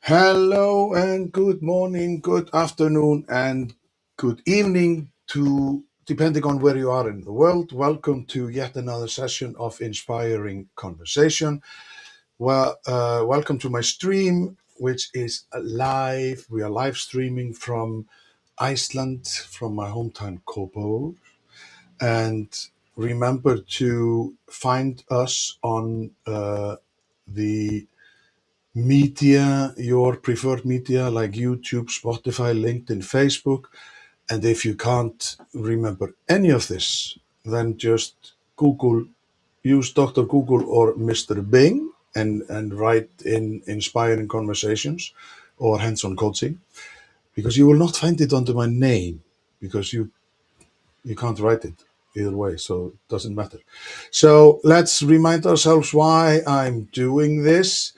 Hello and good morning, good afternoon, and good evening to depending on where you are in the world. Welcome to yet another session of inspiring conversation. Welcome to my stream, which is live. We are live streaming from Iceland, from my hometown Kobo. And remember to find us on the media, your preferred media like YouTube, Spotify, LinkedIn, Facebook. And if you can't remember any of this, then just use Dr. Google or Mr. Bing and write in inspiring conversations or hands-on coaching, because you will not find it under my name because you can't write it either way, so it doesn't matter. So let's remind ourselves why I'm doing this.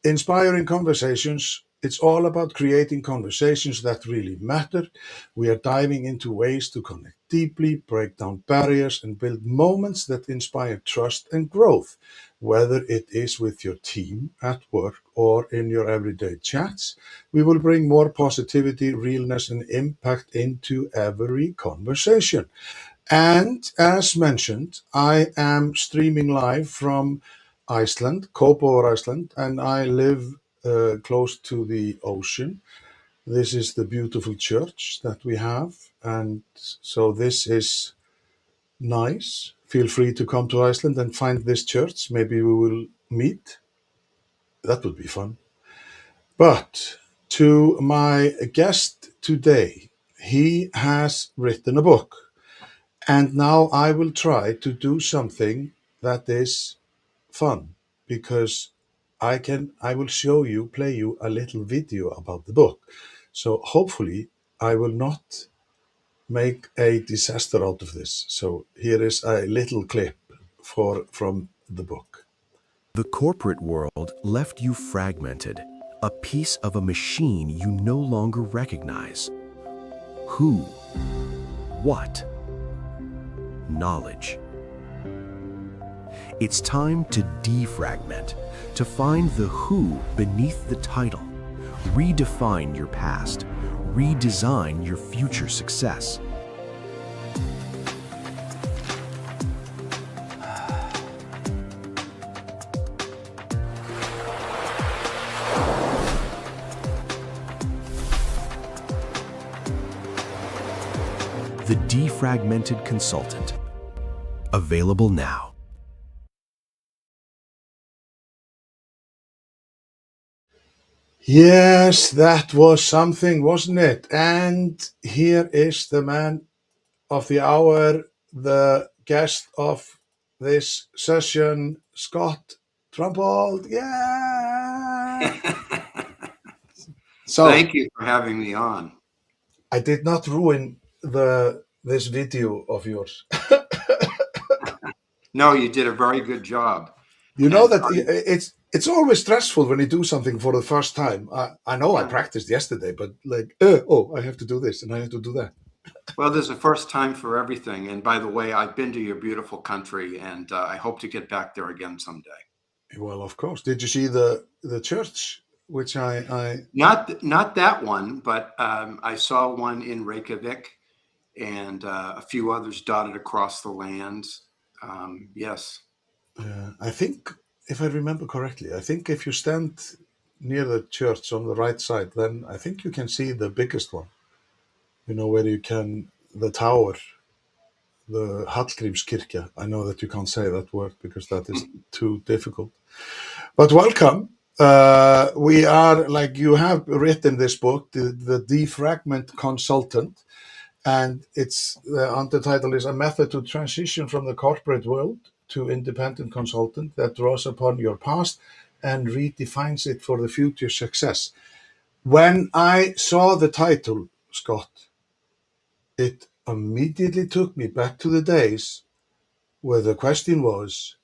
Inspiring conversations. It's all about creating conversations that really matter. We are diving into ways to connect deeply, break down barriers, and build moments that inspire trust and growth, whether it is with your team at work or in your everyday chats. We will bring more positivity, realness, and impact into every conversation. And as mentioned, I am streaming live from Iceland, Kópavogur, Iceland, and I live close to the ocean. This is the beautiful church that we have, and so this is nice. Feel free to come to Iceland and find this church. Maybe we will meet. That would be fun. But to my guest today, he has written a book. And now I will try to do something that is fun, because I will play you a little video about the book. So hopefully I will not make a disaster out of this. So here is a little clip from the book. The corporate world left you fragmented, a piece of a machine you no longer recognize. Who? What? Knowledge. It's time to defragment, to find the who beneath the title, redefine your past, redesign your future success. The Defragmented Consultant. Available now. Yes, that was something, wasn't it? And here is the man of the hour, the guest of this session, Scott Trumpolt. Yeah. So Thank you for having me on. I did not ruin this video of yours. No, you did a very good job. You know And that it's always stressful when you do something for the first time. I know I yeah, practiced yesterday, but like, I have to do this and I have to do that. well, there's a first time for everything. And by the way, I've been to your beautiful country, and I hope to get back there again someday. Well, of course. Did you see the church, which I Not that one, but I saw one in Reykjavik, and a few others dotted across the land. Yes. I think, if I remember correctly, I think if you stand near the church on the right side, then I think you can see the biggest one. You know, where you can, the tower, the Hallgrímskirkja. I know that you can't say that word because that is too difficult. But welcome. We are, like, you have written this book, the Defragment Consultant, and it's the undertitle is A Method to Transition from the Corporate World to Independent Consultant that draws upon your past and redefines it for the future success. When I saw the title, Scott, it immediately took me back to the days where the question was,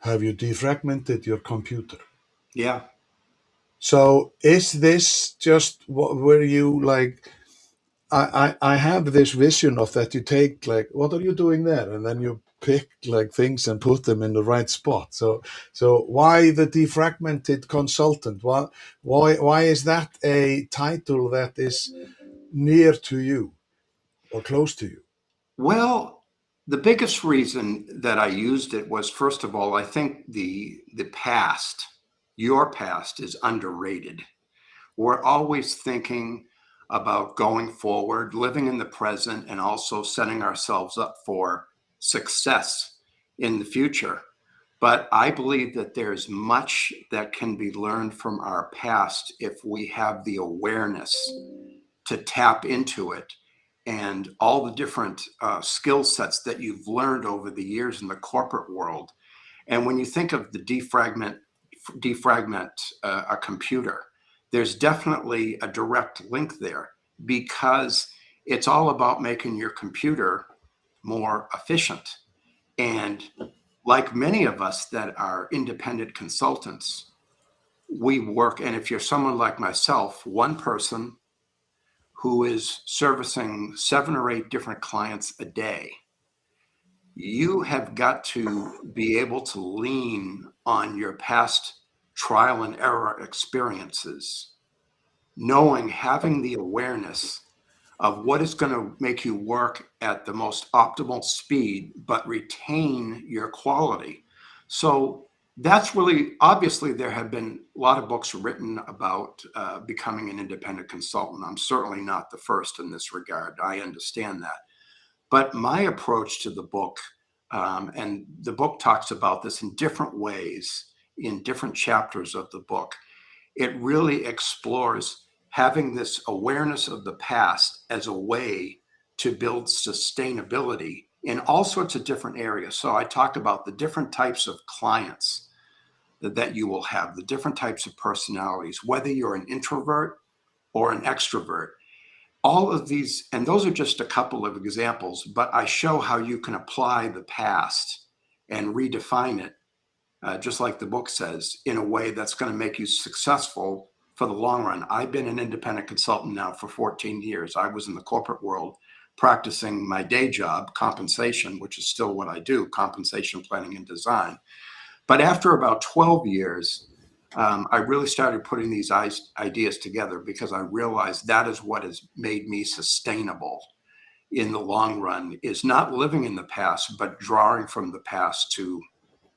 have you defragmented your computer? Yeah. So is this just were you like, I have this vision of that you take like, what are you doing there? And then you pick like things and put them in the right spot. So why the defragmented consultant? Why is that a title that is near to you or close to you? Well, the biggest reason that I used it was, first of all, I think the past, your past, is underrated. We're always thinking about going forward, living in the present, and also setting ourselves up for success in the future. But I believe that there's much that can be learned from our past if we have the awareness to tap into it, and all the different skill sets that you've learned over the years in the corporate world. And when you think of the defragment a computer, there's definitely a direct link there, because it's all about making your computer more efficient. And like many of us that are independent consultants, we work, and if you're someone like myself, one person who is servicing 7 or 8 different clients a day, you have got to be able to lean on your past trial and error experiences, knowing, having the awareness of what is going to make you work at the most optimal speed, but retain your quality. So that's really, obviously, there have been a lot of books written about becoming an independent consultant. I'm certainly not the first in this regard. I understand that. But my approach to the book, and the book talks about this in different ways in different chapters of the book, it really explores having this awareness of the past as a way to build sustainability in all sorts of different areas. So I talk about the different types of clients that you will have, the different types of personalities, whether you're an introvert or an extrovert. All of these, and those are just a couple of examples, but I show how you can apply the past and redefine it, just like the book says, in a way that's going to make you successful for the long run. I've been an independent consultant now for 14 years. I was in the corporate world practicing my day job, compensation, which is still what I do, compensation planning and design. But after about 12 years, I really started putting these ideas together, because I realized that is what has made me sustainable in the long run, is not living in the past, but drawing from the past to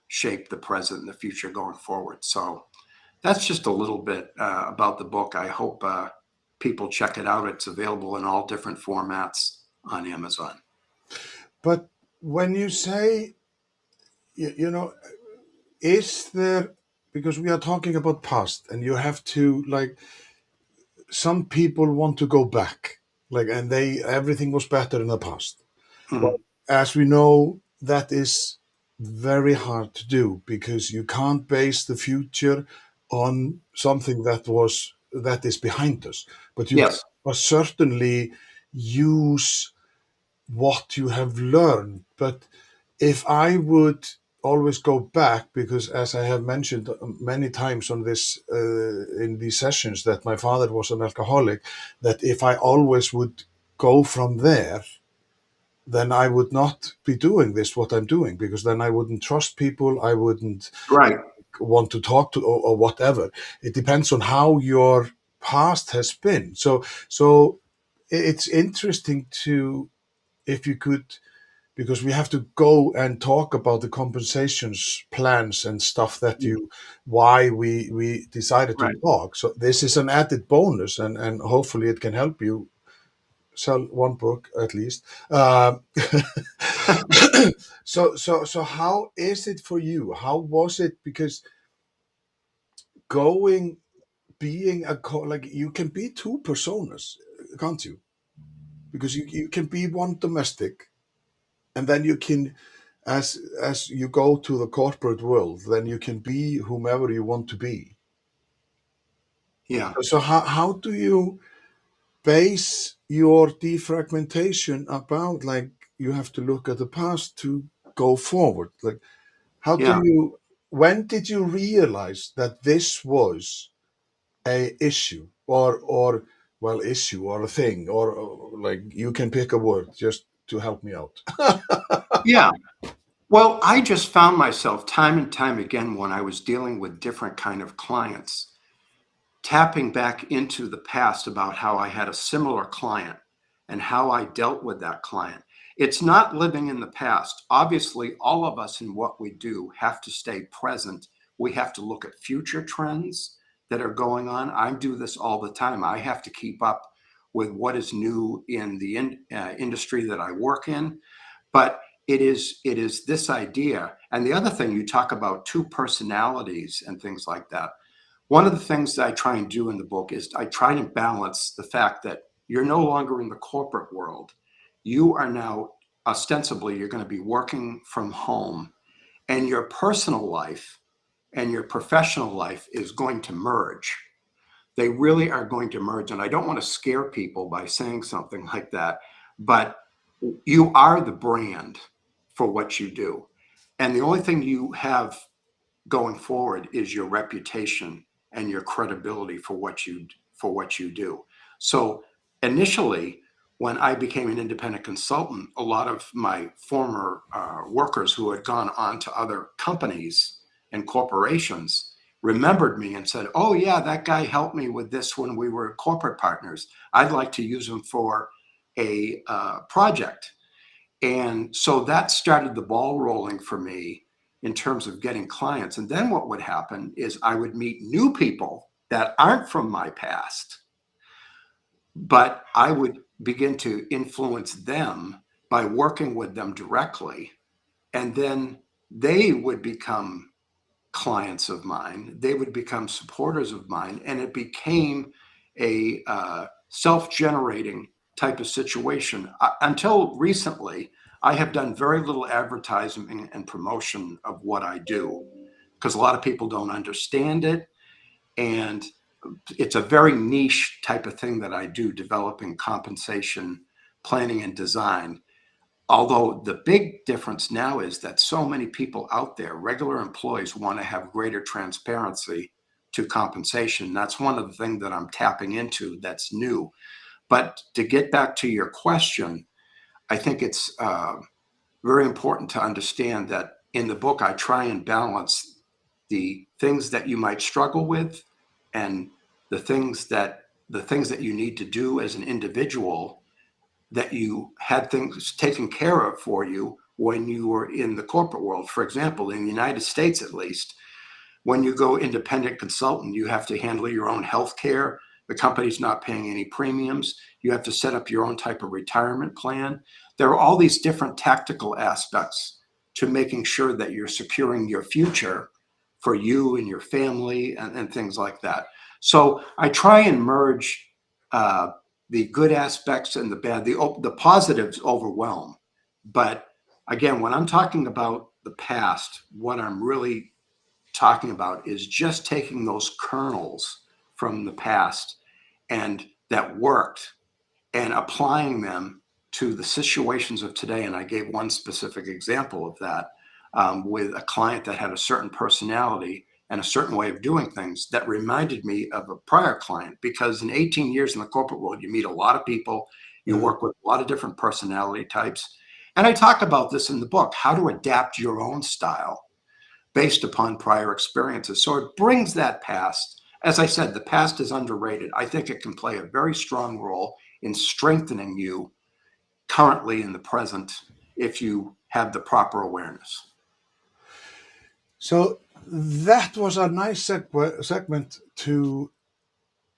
shape the present and the future going forward. So that's just a little bit about the book. I hope people check it out. It's available in all different formats on Amazon. But when you say, you know, is there, because we are talking about past and you have to like, some people want to go back, like, and everything was better in the past. Mhm. Well, as we know, that is very hard to do because you can't base the future on something that is behind us. But you Yes, can certainly use what you have learned. But if I would always go back, because as I have mentioned many times on this in these sessions, that my father was an alcoholic, that if I always would go from there, then I would not be doing this, what I'm doing, because then I wouldn't trust people, I wouldn't right, want to talk to, or whatever. It depends on how your past has been. So it's interesting to, if you could, because we have to go and talk about the compensations plans and stuff that why we decided to right. talk. So this is an added bonus, and hopefully it can help you sell one book at least. So how is it for you? How was it? Because going, being like, you can be two personas, can't you? Because you can be one domestic, and then you can, as you go to the corporate world, then you can be whomever you want to be. Yeah, So how do you base your defragmentation about, like, you have to look at the past to go forward? Like, how do yeah. you, when did you realize that this was a issue, or well, issue or a thing, or like you can pick a word just to help me out. Yeah. Well, I just found myself time and time again when I was dealing with different kind of clients, tapping back into the past about how I had a similar client and how I dealt with that client. It's not living in the past. Obviously, all of us in what we do have to stay present. We have to look at future trends that are going on. I do this all the time. I have to keep up with what is new in the industry that I work in. But it is this idea. And the other thing, you talk about two personalities and things like that. One of the things that I try and do in the book is I try and balance the fact that you're no longer in the corporate world. You are now, ostensibly, you're going to be working from home, and your personal life and your professional life is going to merge. They really are going to merge. And I don't want to scare people by saying something like that, but you are the brand for what you do. And the only thing you have going forward is your reputation and your credibility for what you do. So initially, when I became an independent consultant, a lot of my former workers who had gone on to other companies and corporations remembered me and said, "Oh yeah, that guy helped me with this when we were corporate partners. I'd like to use him for a project." And so that started the ball rolling for me in terms of getting clients. And then what would happen is I would meet new people that aren't from my past, but I would begin to influence them by working with them directly. And then they would become clients of mine, they would become supporters of mine, and it became a self-generating type of situation. Until recently, I have done very little advertising and promotion of what I do because a lot of people don't understand it, and it's a very niche type of thing that I do, developing compensation planning and design. Although the big difference now is that so many people out there, regular employees, want to have greater transparency to compensation. That's one of the things that I'm tapping into that's new. But to get back to your question, I think it's very important to understand that in the book, I try and balance the things that you might struggle with and the things that you need to do as an individual, that you had things taken care of for you when you were in the corporate world. For example, in the United States, at least, when you go independent consultant, you have to handle your own health care. The company's not paying any premiums. You have to set up your own type of retirement plan. There are all these different tactical aspects to making sure that you're securing your future for you and your family and things like that. So I try and merge the good aspects and the bad. The positives overwhelm. But again, when I'm talking about the past, what I'm really talking about is just taking those kernels from the past and that worked and applying them to the situations of today. And I gave one specific example of that with a client that had a certain personality and a certain way of doing things that reminded me of a prior client, because in 18 years in the corporate world, you meet a lot of people, you work with a lot of different personality types. And I talk about this in the book, how to adapt your own style based upon prior experiences. So it brings that past. As I said, the past is underrated. I think it can play a very strong role in strengthening you currently in the present if you have the proper awareness. So that was a nice segment to.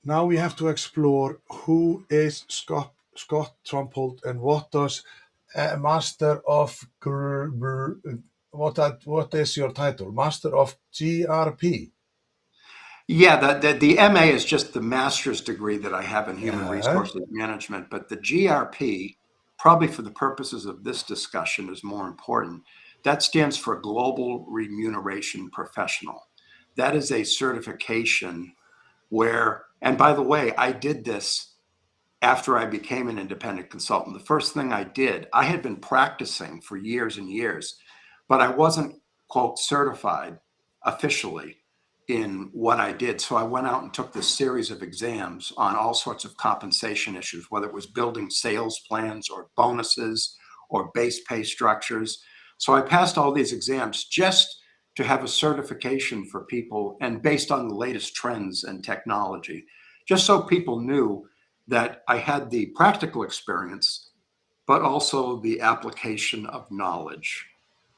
Now we have to explore who is Scott Trumpolt and what does Master of what is your title? Master of GRP. Yeah, the MA is just the master's degree that I have in human Yeah. resources management, but the GRP, probably for the purposes of this discussion, is more important. That stands for Global Remuneration Professional. That is a certification where, and by the way, I did this after I became an independent consultant. The first thing I did, I had been practicing for years and years, but I wasn't, quote, certified officially. in what I did. So I went out and took this series of exams on all sorts of compensation issues, whether it was building sales plans or bonuses or base pay structures. So I passed all these exams just to have a certification for people, and based on the latest trends and technology, just so people knew that I had the practical experience, but also the application of knowledge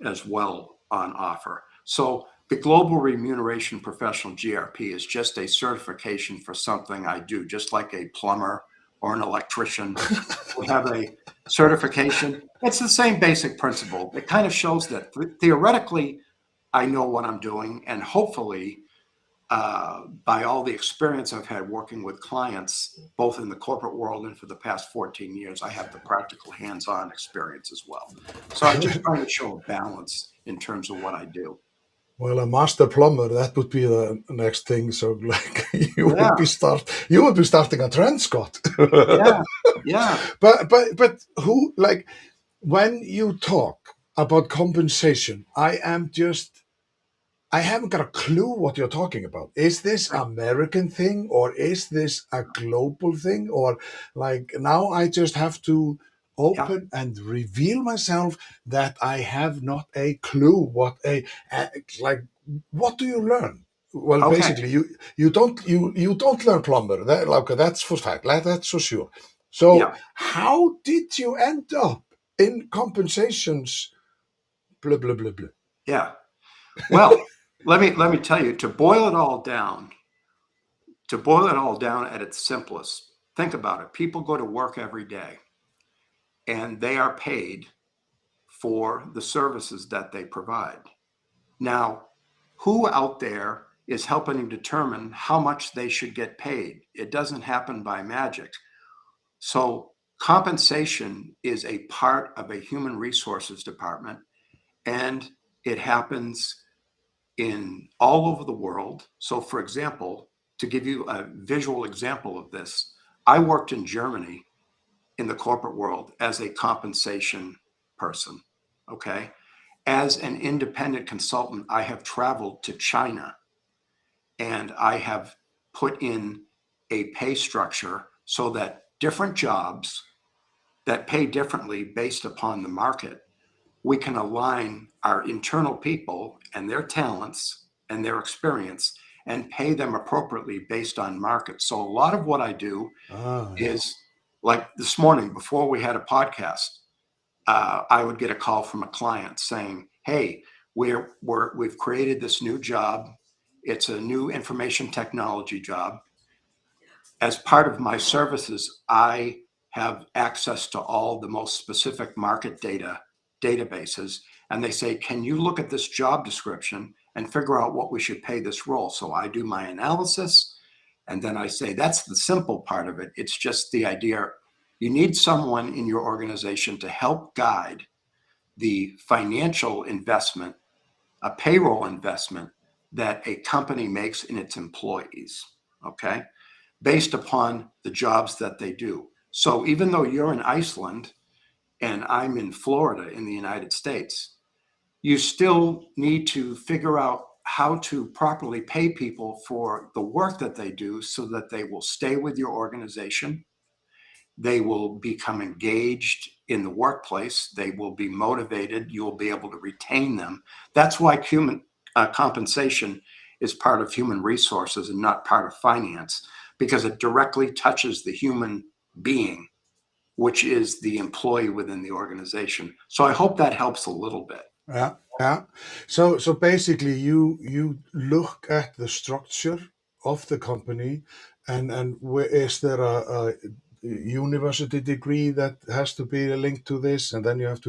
as well on offer. So the Global Remuneration Professional GRP is just a certification for something I do, just like a plumber or an electrician would have a certification. It's the same basic principle. It kind of shows that theoretically I know what I'm doing, and hopefully by all the experience I've had working with clients, both in the corporate world and for the past 14 years, I have the practical hands-on experience as well. So I just try to show a balance in terms of what I do. Well, a master plumber, that would be the next thing. So like you Yeah, would be starting a trend, Scott. yeah, yeah, But who, like, when you talk about compensation, I haven't got a clue what you're talking about. Is this right. American thing, or is this a global thing? Or like now I just have to Yeah, open and reveal myself that I have not a clue a like what do you learn? Well, okay, basically you don't learn plumber. Okay, that's for fact. That's for sure. So yeah, how did you end up in compensations? Blah blah blah blah. yeah. Well, let me tell you, to boil it all down at its simplest, think about it. People go to work every day and they are paid for the services that they provide. Now, who out there is helping them determine how much they should get paid? It doesn't happen by magic. So, compensation is a part of a human resources department, and it happens in all over the world. So, for example, to give you a visual example of this, I worked in Germany in the corporate world as a compensation person. Okay. As an independent consultant, I have traveled to China and I have put in a pay structure so that different jobs that pay differently based upon the market, we can align our internal people and their talents and their experience and pay them appropriately based on market. So a lot of what I do Ah, yeah. is like this morning before we had a podcast, I would get a call from a client saying, "Hey, we've created this new job. It's a new information technology job. As part of my services, I have access to all the most specific market databases." And they say, "Can you look at this job description and figure out what we should pay this role?" So I do my analysis. And then I say, that's the simple part of it. It's just the idea. You need someone in your organization to help guide the financial investment, a payroll investment that a company makes in its employees, okay, based upon the jobs that they do. So even though you're in Iceland and I'm in Florida in the United States, you still need to figure out how to properly pay people for the work that they do so that they will stay with your organization. They will become engaged in the workplace. They will be motivated. You will be able to retain them. That's why human compensation is part of human resources and not part of finance, because it directly touches the human being, which is the employee within the organization. So I hope that helps a little bit. Yeah, yeah. So basically, you look at the structure of the company, and is there a university degree that has to be linked to this, and then you have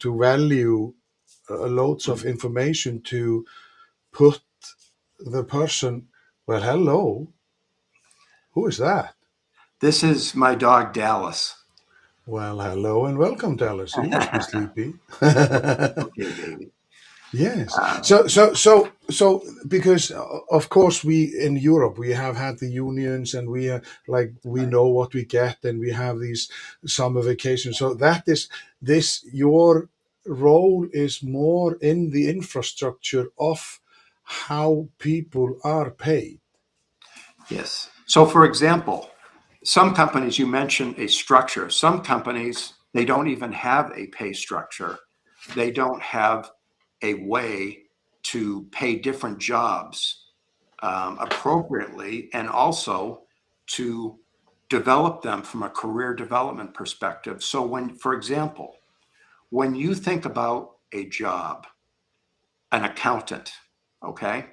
to value loads of information to put the person. Well, hello, who is that? This is my dog, Dallas. Well, hello and welcome, Dallas. He must be sleepy. Okay, baby. Yes. Uh, So, because of course we in Europe we have had the unions and we right. know what we get and we have these summer vacations. So that is your role is more in the infrastructure of how people are paid. Yes. So, for example, some companies, you mentioned a structure. Some companies, they don't even have a pay structure. They don't have a way to pay different jobs appropriately, and also to develop them from a career development perspective. So, when, for example, when you think about a job, an accountant, okay,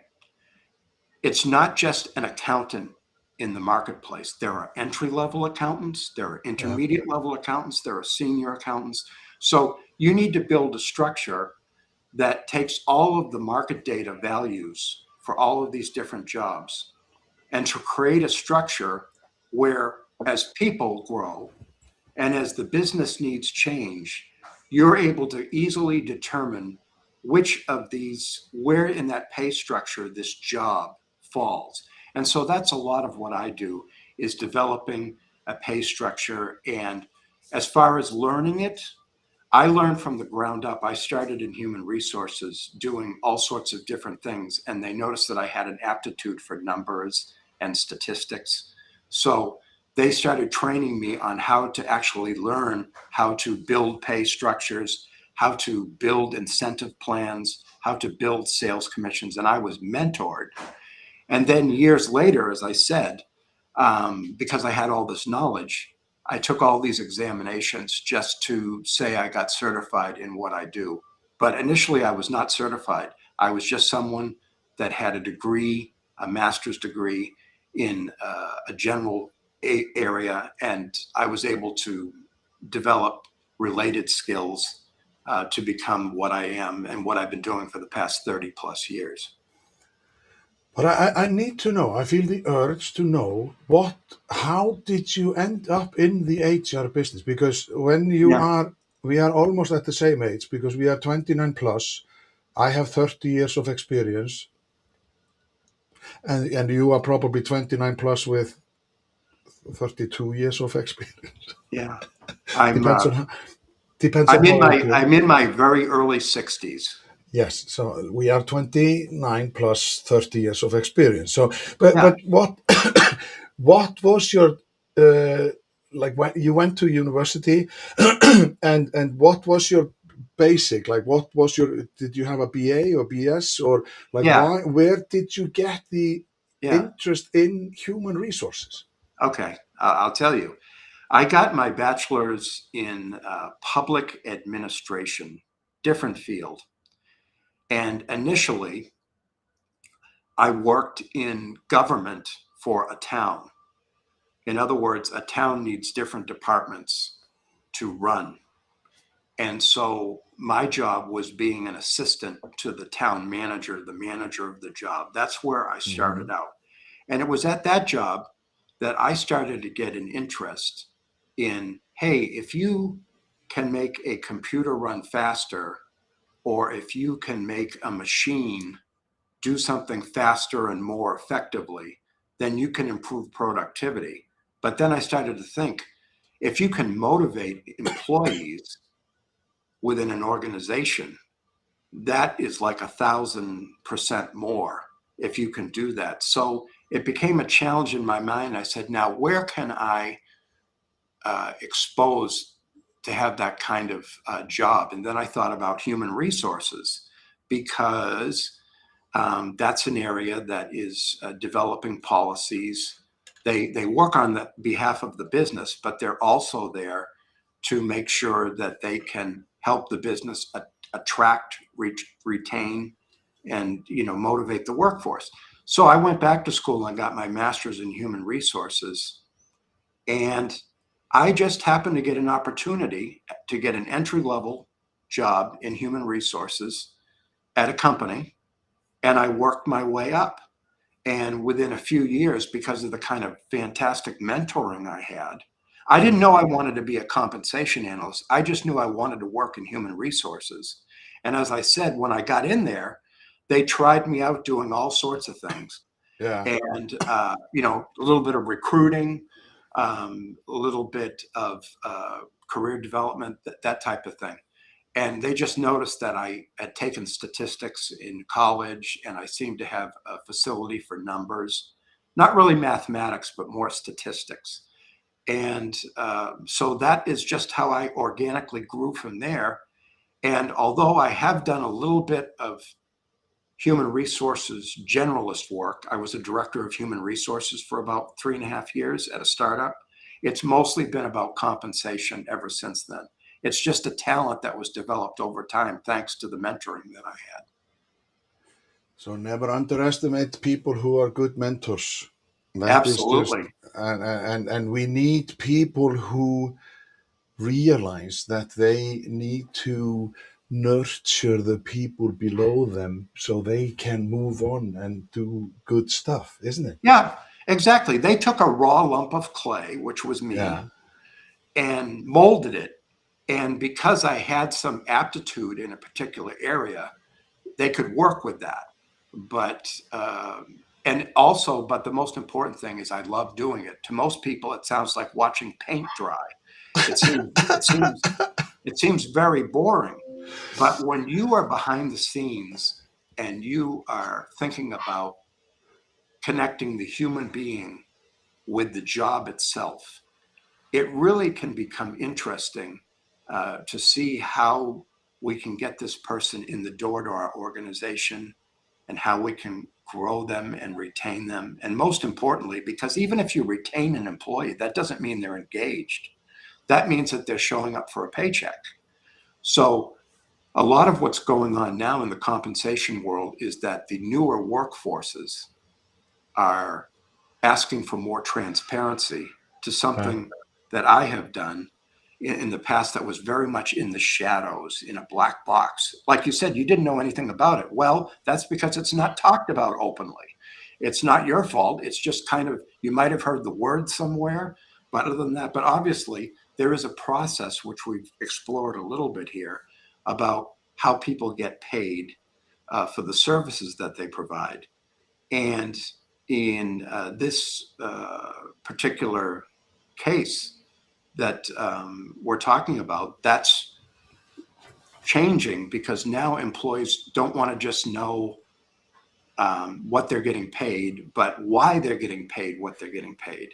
it's not just an accountant in the marketplace. There are entry level accountants, there are Yeah. intermediate level accountants, there are senior accountants. So you need to build a structure that takes all of the market data values for all of these different jobs, and to create a structure where, as people grow and as the business needs change, you're able to easily determine which of these, where in that pay structure this job falls. And so that's a lot of what I do, is developing a pay structure. And as far as learning it, I learned from the ground up. I started in human resources doing all sorts of different things, and they noticed that I had an aptitude for numbers and statistics. So they started training me on how to actually learn how to build pay structures, how to build incentive plans, how to build sales commissions, and I was mentored. And then years later, as I said, because I had all this knowledge, I took all these examinations just to say I got certified in what I do. But initially, I was not certified. I was just someone that had a degree, a master's degree in a general area, and I was able to develop related skills to become what I am and what I've been doing for the past 30 plus years. But I need to know, I feel the urge to know how did you end up in the HR business? Because Yeah, we are almost at the same age, because we are 29 plus. I have 30 years of experience, and you are probably 29 plus with 32 years of experience. yeah. I'm Depends on how old you are. I'm in my very early 60s. Yes, so we are 29 plus 30 years of experience. So, Yeah, but what what was your like when you went to university, and what was your basic, like what was your, did you have a BA or BS, or like yeah, where did you get the yeah. interest in human resources? Okay, I'll tell you. I got my bachelor's in public administration, different field. And initially, I worked in government for a town. In other words, a town needs different departments to run. And so my job was being an assistant to the town manager, the manager of the job. That's where I Hmm. started out. And it was at that job that I started to get an interest in, hey, if you can make a computer run faster, or if you can make a machine do something faster and more effectively, then you can improve productivity. But then I started to think, if you can motivate employees within an organization, that is like 1,000% more if you can do that. So it became a challenge in my mind. I said, now where can I expose to have that kind of job? And then I thought about human resources, because that's an area that is developing policies. They work on the behalf of the business, but they're also there to make sure that they can help the business attract, retain, and motivate the workforce. So I went back to school and got my master's in human resources, and I just happened to get an opportunity to get an entry level job in human resources at a company, and I worked my way up. And within a few years, because of the kind of fantastic mentoring I had, I didn't know I wanted to be a compensation analyst. I just knew I wanted to work in human resources. And as I said, when I got in there, they tried me out doing all sorts of things. Yeah. And, a little bit of recruiting, a little bit of career development, that type of thing. And they just noticed that I had taken statistics in college, and I seemed to have a facility for numbers, not really mathematics, but more statistics. And so that is just how I organically grew from there. And although I have done a little bit of human resources generalist work, I was a director of human resources for about 3.5 years at a startup. It's mostly been about compensation ever since then. It's just a talent that was developed over time thanks to the mentoring that I had. So never underestimate people who are good mentors. That is just, Absolutely. and we need people who realize that they need to nurture the people below them so they can move on and do good stuff, isn't it? Yeah, exactly. They took a raw lump of clay, which was Yeah. me, and molded it. And because I had some aptitude in a particular area, they could work with that. But and also, but the most important thing is I love doing it. To most people, it sounds like watching paint dry. It seems it seems it seems very boring. But when you are behind the scenes and you are thinking about connecting the human being with the job itself, it really can become interesting to see how we can get this person in the door to our organization and how we can grow them and retain them. And most importantly, because even if you retain an employee, that doesn't mean they're engaged. That means that they're showing up for a paycheck. So a lot of what's going on now in the compensation world is that the newer workforces are asking for more transparency to Yeah. something that I have done in the past that was very much in the shadows, in a black box. Like you said, you didn't know anything about it. Well, that's because it's not talked about openly. It's not your fault. It's just kind of, you might have heard the word somewhere, but other than that, but obviously there is a process which we've explored a little bit here about how people get paid for the services that they provide. And in this particular case that we're talking about, that's changing because now employees don't want to just know what they're getting paid, but why they're getting paid what they're getting paid.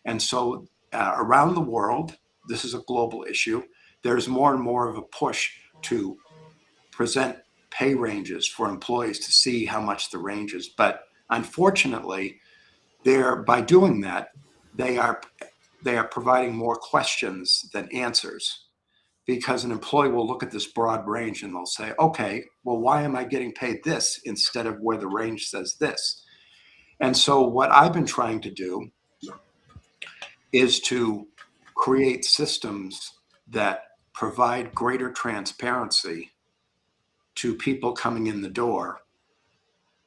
And so around the world, this is a global issue, there's more and more of a push to present pay ranges for employees to see how much the range is. But unfortunately, by doing that, they are providing more questions than answers, because an employee will look at this broad range and they'll say, okay, well, why am I getting paid this instead of where the range says this? And so what I've been trying to do is to create systems that provide greater transparency to people coming in the door,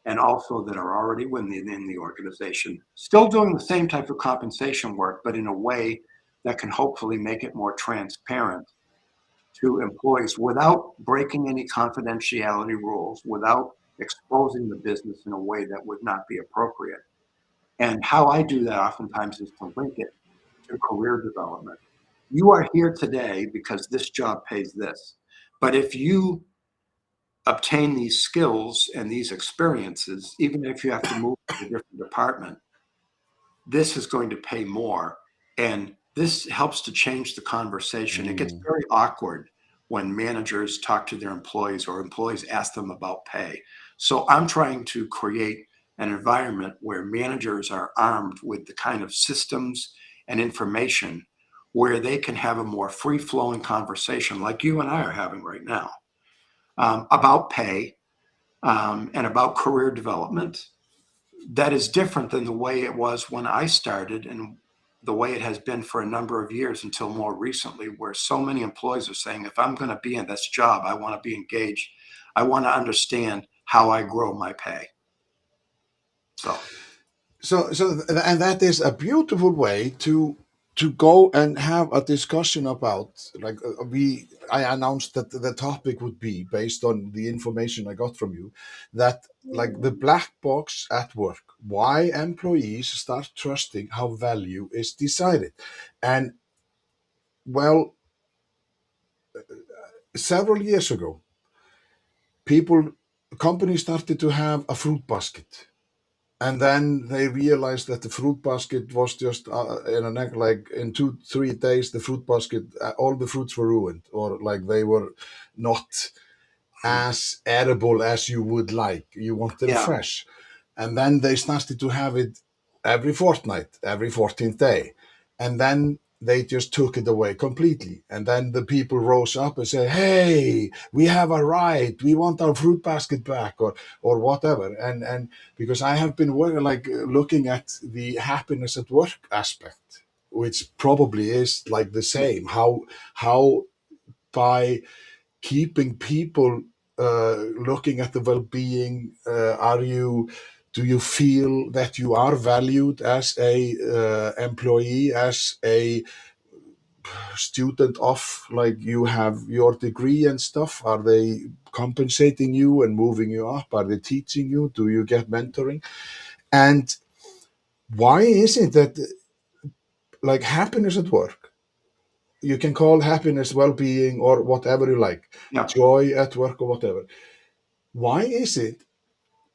and also that are already within the organization, still doing the same type of compensation work, but in a way that can hopefully make it more transparent to employees without breaking any confidentiality rules, without exposing the business in a way that would not be appropriate. And how I do that oftentimes is to link it to career development. You are here today because this job pays this. But if you obtain these skills and these experiences, even if you have to move to a different department, this is going to pay more. And this helps to change the conversation. It gets Mm. very awkward when managers talk to their employees or employees ask them about pay. So I'm trying to create an environment where managers are armed with the kind of systems and information where they can have a more free flowing conversation like you and I are having right now, about pay, and about career development that is different than the way it was when I started and the way it has been for a number of years until more recently, where so many employees are saying, if I'm going to be in this job, I want to be engaged. I want to understand how I grow my pay. So, And that is a beautiful way to go and have a discussion about, like, I announced that the topic would be based on the information I got from you, that, like, the black box at work, why employees start trusting how value is decided. And, well, several years ago, companies started to have a fruit basket. And then they realized that the fruit basket was just like in 2-3 days, the fruit basket, all the fruits were ruined, or like they were not as edible as you would like. You want them Yeah. fresh. And then they started to have it every fortnight, every 14th day. And then they just took it away completely. And then the people rose up and said, hey, we have a right. We want our fruit basket back, or whatever. And because I have been looking at the happiness at work aspect, which probably is like the same. How by keeping people looking at the well-being, do you feel that you are valued as a employee, as a student of, like, you have your degree and stuff? Are they compensating you and moving you up? Are they teaching you? Do you get mentoring? And why is it that, like, happiness at work, you can call happiness well-being or whatever you like, Yeah. joy at work or whatever, why is it?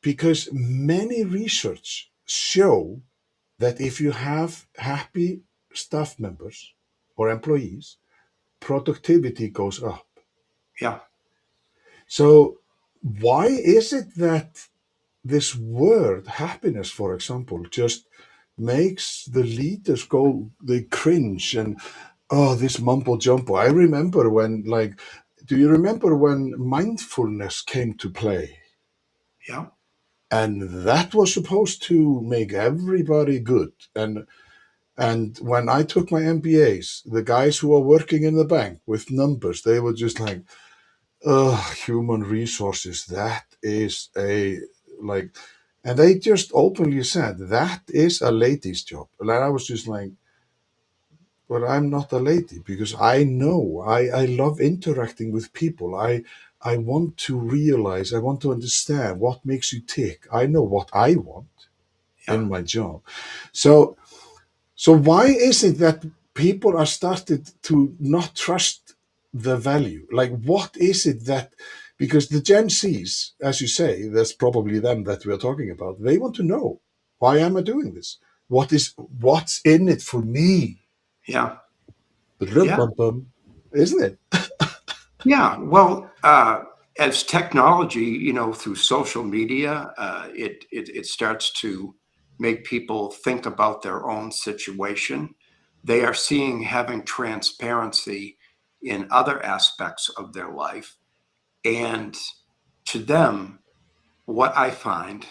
Because many research show that if you have happy staff members or employees, productivity goes up. Yeah. So why is it that this word happiness, for example, just makes the leaders go, they cringe and, oh, this mumbo jumbo. I remember when, like, do you remember when mindfulness came to play? Yeah. And that was supposed to make everybody good. And when I took my MBAs, the guys who are working in the bank with numbers, they were just like, human resources, that is a, like, and they just openly said, that is a lady's job. And I was just like, but I'm not a lady, because I know I love interacting with people. I want to realize, I want to understand what makes you tick. I know what I want Yeah. in my job. So why is it that people are started to not trust the value? Like, what is it that, because the Gen Zs, as you say, that's probably them that we are talking about, they want to know, why am I doing this? What's in it for me? Yeah. Yeah. Rum-bum-bum, isn't it? Yeah. Well, as technology, through social media, it starts to make people think about their own situation. They are seeing having transparency in other aspects of their life. And to them, what I find,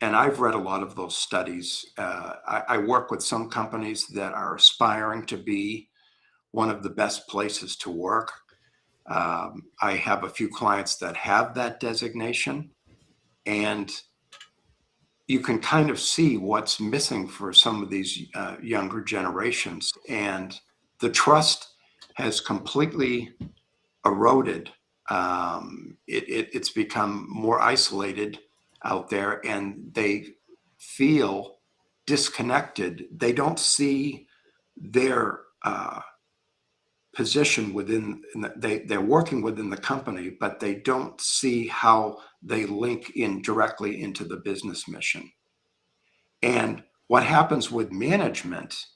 and I've read a lot of those studies, I work with some companies that are aspiring to be one of the best places to work. I have a few clients that have that designation, and you can kind of see what's missing for some of these younger generations. And the trust has completely eroded. It's become more isolated out there, and they feel disconnected. They don't see their position within, they're working within the company, but they don't see how they link in directly into the business mission. And what happens with management,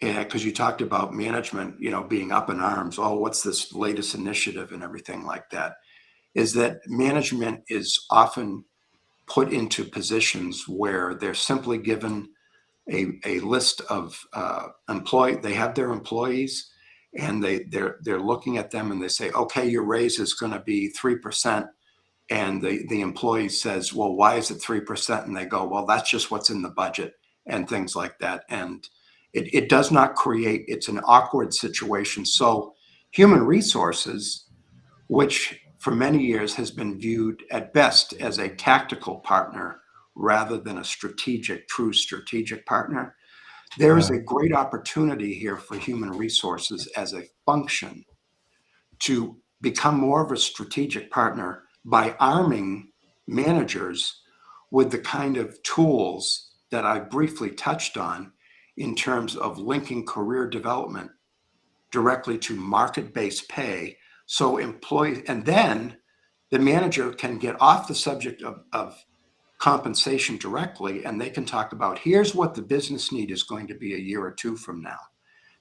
because you talked about management, being up in arms, oh, what's this latest initiative and everything like that, is that management is often put into positions where they're simply given a list of they have their employees, and they're looking at them and they say, okay, your raise is going to be 3%. And the employee says, well, why is it 3%? And they go, well, that's just what's in the budget, and things like that. And it does not create, it's an awkward situation. So human resources, which for many years has been viewed at best as a tactical partner rather than a true strategic partner, there is a great opportunity here for human resources as a function to become more of a strategic partner by arming managers with the kind of tools that I briefly touched on in terms of linking career development directly to market-based pay So employees, and then the manager can get off the subject of compensation directly, and they can talk about, here's what the business need is going to be a year or two from now.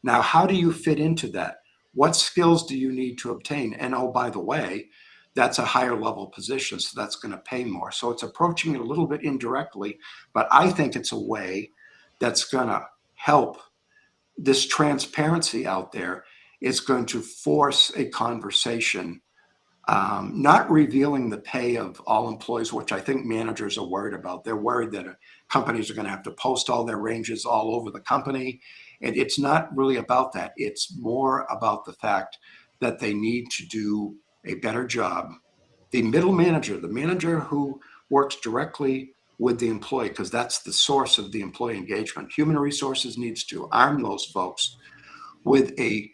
Now, how do you fit into that? What skills do you need to obtain? And oh, by the way, that's a higher level position, so that's going to pay more. So it's approaching it a little bit indirectly, but I think it's a way that's going to help. This transparency out there is going to force a conversation, not revealing the pay of all employees, which I think managers are worried about. They're worried that companies are going to have to post all their ranges all over the company. And it's not really about that. It's more about the fact that they need to do a better job. The middle manager, the manager who works directly with the employee, because that's the source of the employee engagement. Human resources needs to arm those folks with a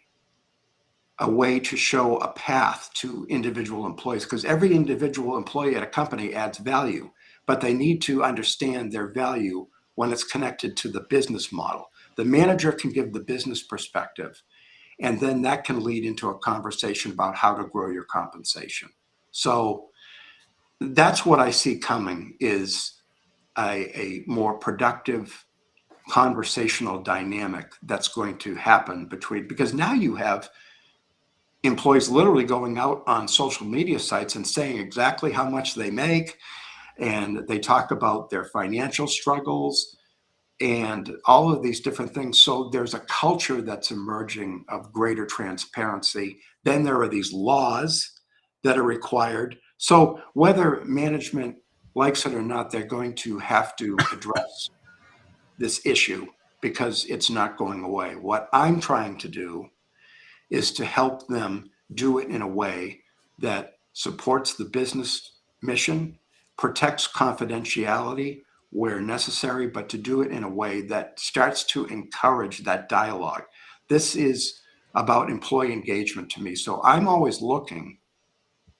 way to show a path to individual employees, because every individual employee at a company adds value, but they need to understand their value when it's connected to the business model. The manager can give the business perspective, and then that can lead into a conversation about how to grow your compensation. So that's what I see coming, is a more productive conversational dynamic that's going to happen between, because now you have employees literally going out on social media sites and saying exactly how much they make, and they talk about their financial struggles and all of these different things. So there's a culture that's emerging of greater transparency. Then there are these laws that are required. So whether management likes it or not, they're going to have to address this issue because it's not going away. What I'm trying to do is to help them do it in a way that supports the business mission, protects confidentiality where necessary, but to do it in a way that starts to encourage that dialogue. This is about employee engagement to me. So I'm always looking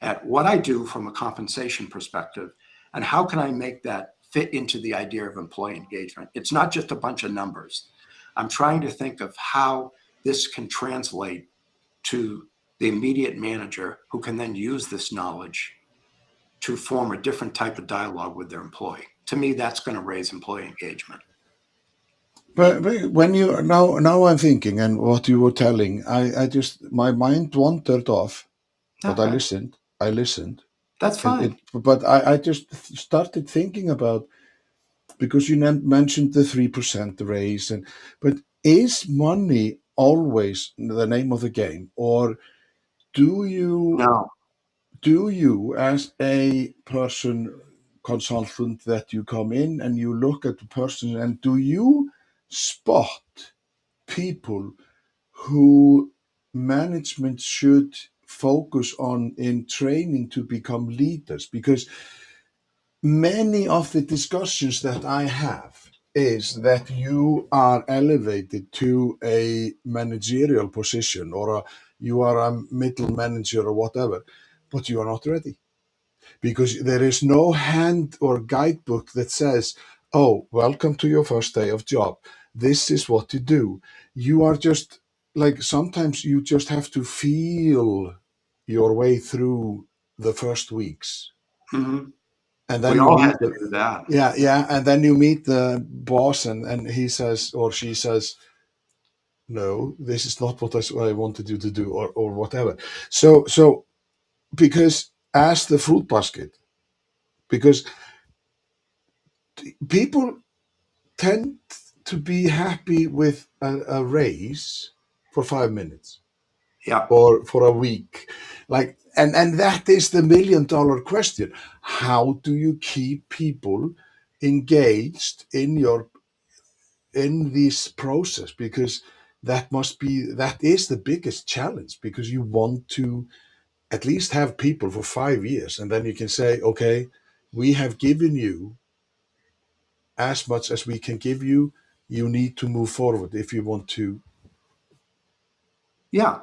at what I do from a compensation perspective and how can I make that fit into the idea of employee engagement. It's not just a bunch of numbers. I'm trying to think of how this can translate to the immediate manager, who can then use this knowledge to form a different type of dialogue with their employee. To me, that's going to raise employee engagement. But when you now I'm thinking, and what you were telling, I just, my mind wandered off, but Okay, I listened. that's fine. But I just started thinking about, because you mentioned the 3% raise, but is money always the name of the game, or do you No, as a person consultant that you come in and you look at the person, and do you spot people who management should focus on in training to become leaders? Because many of the discussions that I have is that you are elevated to a managerial position, or you are a middle manager or whatever, but you are not ready, because there is no hand or guidebook that says, oh, welcome to your first day of job. This is what to do. You are just, like, sometimes you just have to feel your way through the first weeks. hmm And we then you all had meet to the, do that. yeah. And then you meet the boss, and he says, or she says, no, this is not what I wanted you to do, or whatever. So because as the fruit basket, because people tend to be happy with a raise for 5 minutes Yeah, or for a week, like, and that is the $1 million question. How do you keep people engaged in this process? Because that is the biggest challenge, because you want to at least have people for 5 years, and then you can say, okay, we have given you as much as we can give you. You need to move forward if you want to. yeah.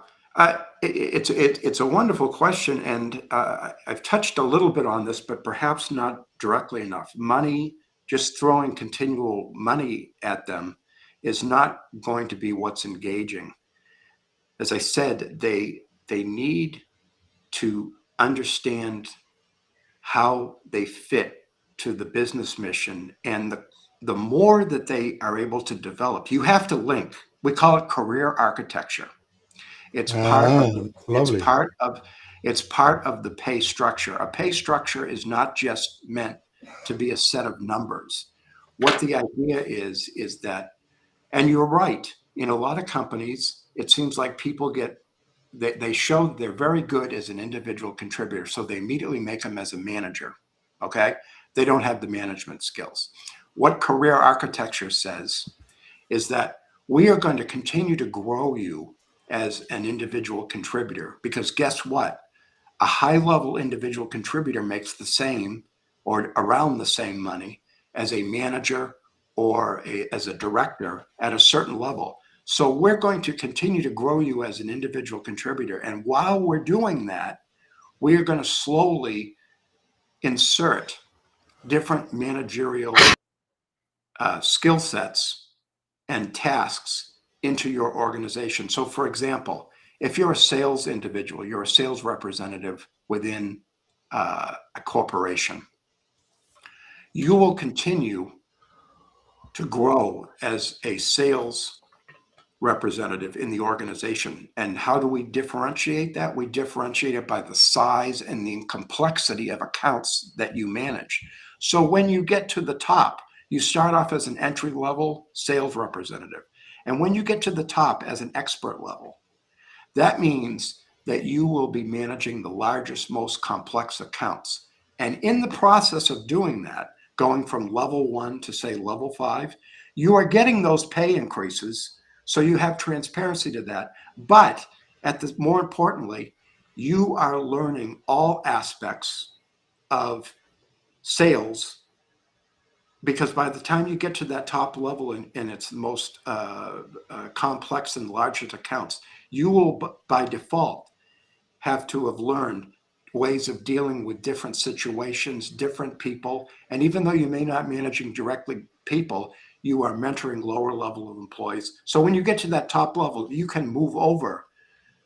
It's a wonderful question, and I've touched a little bit on this, but perhaps not directly enough. Money, just throwing continual money at them, is not going to be what's engaging. As I said, they need to understand how they fit to the business mission. And the more that they are able to develop, you have to link. We call it career architecture. It's part Ah, of the, it's lovely. part of it's part of the pay structure. A pay structure is not just meant to be a set of numbers. What the idea is that, and you're right, in a lot of companies, it seems like people they show they're very good as an individual contributor, so they immediately make them as a manager. Okay, they don't have the management skills. What career architecture says is that we are going to continue to grow you as an individual contributor, because guess what? A high level individual contributor makes the same or around the same money as a manager or as a director at a certain level. So we're going to continue to grow you as an individual contributor. And while we're doing that, we are going to slowly insert different managerial skill sets and tasks into your organization. So, for example, if you're a sales individual, you're a sales representative within a corporation, you will continue to grow as a sales representative in the organization. And how do we differentiate that? We differentiate it by the size and the complexity of accounts that you manage. So when you get to the top, you start off as an entry level sales representative. And when you get to the top as an expert level, that means that you will be managing the largest, most complex accounts. And in the process of doing that, going from level 1 to say level 5, you are getting those pay increases. So you have transparency to that. But more importantly, you are learning all aspects of sales, because by the time you get to that top level in its most complex and largest accounts, you will by default have to have learned ways of dealing with different situations, different people. And even though you may not be managing directly people, you are mentoring lower level of employees. So when you get to that top level, you can move over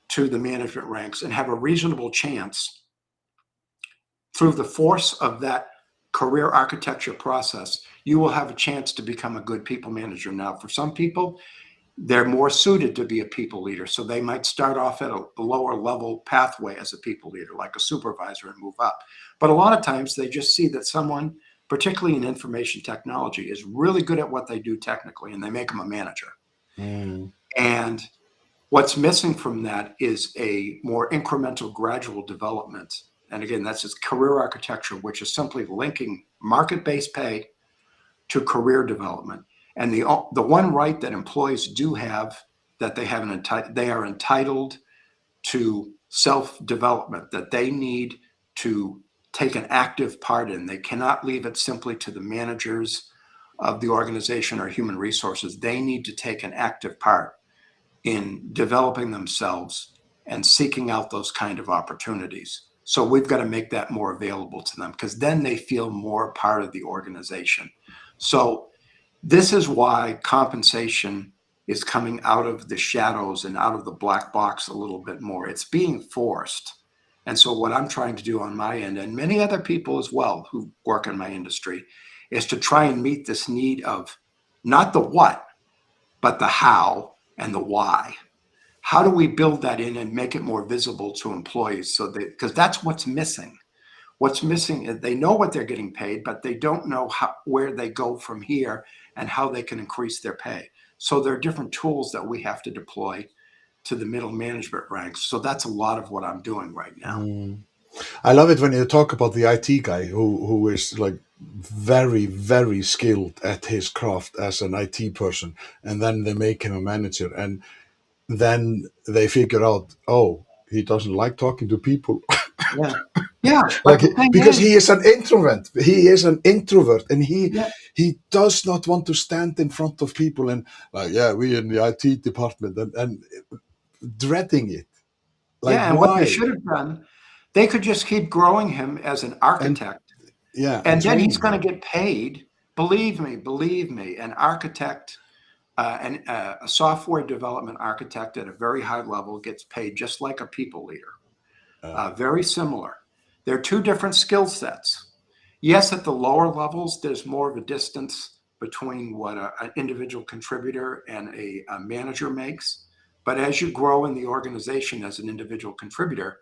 to the management ranks and have a reasonable chance through the force of that career architecture process. You will have a chance to become a good people manager. Now, for some people, they're more suited to be a people leader. So they might start off at a lower level pathway as a people leader, like a supervisor, and move up. But a lot of times they just see that someone, particularly in information technology, is really good at what they do technically, and they make them a manager. Mm. And what's missing from that is a more incremental, gradual development. And again, that's just career architecture, which is simply linking market-based pay to career development. And the one right that employees do have, that they are entitled to self-development, that they need to take an active part in. They cannot leave it simply to the managers of the organization or human resources. They need to take an active part in developing themselves and seeking out those kind of opportunities. So we've got to make that more available to them, because then they feel more part of the organization. So this is why compensation is coming out of the shadows and out of the black box a little bit more. It's being forced. And so what I'm trying to do on my end, and many other people as well who work in my industry, is to try and meet this need of not the what, but the how and the why. How do we build that in and make it more visible to employees? So that, because that's what's missing. What's missing is they know what they're getting paid, but they don't know where they go from here and how they can increase their pay. So there are different tools that we have to deploy to the middle management ranks. So that's a lot of what I'm doing right now. Mm. I love it when you talk about the IT guy who is like very, very skilled at his craft as an IT person, and then they make him a manager, and then they figure out, oh, he doesn't like talking to people. Yeah. Yeah. But Like the thing because is, he is an introvert. He is an introvert, and yeah, he does not want to stand in front of people and like, yeah, we in the IT department, and dreading it. Like, yeah. And what they why? should have done, they could just keep growing him as an And architect. yeah, and And then he's training going him. to get paid. Believe me, an architect, a software development architect at a very high level gets paid just like a people leader. Very similar. They're two different skill sets. Yes, at the lower levels, there's more of a distance between what an individual contributor and a manager makes. But as you grow in the organization as an individual contributor,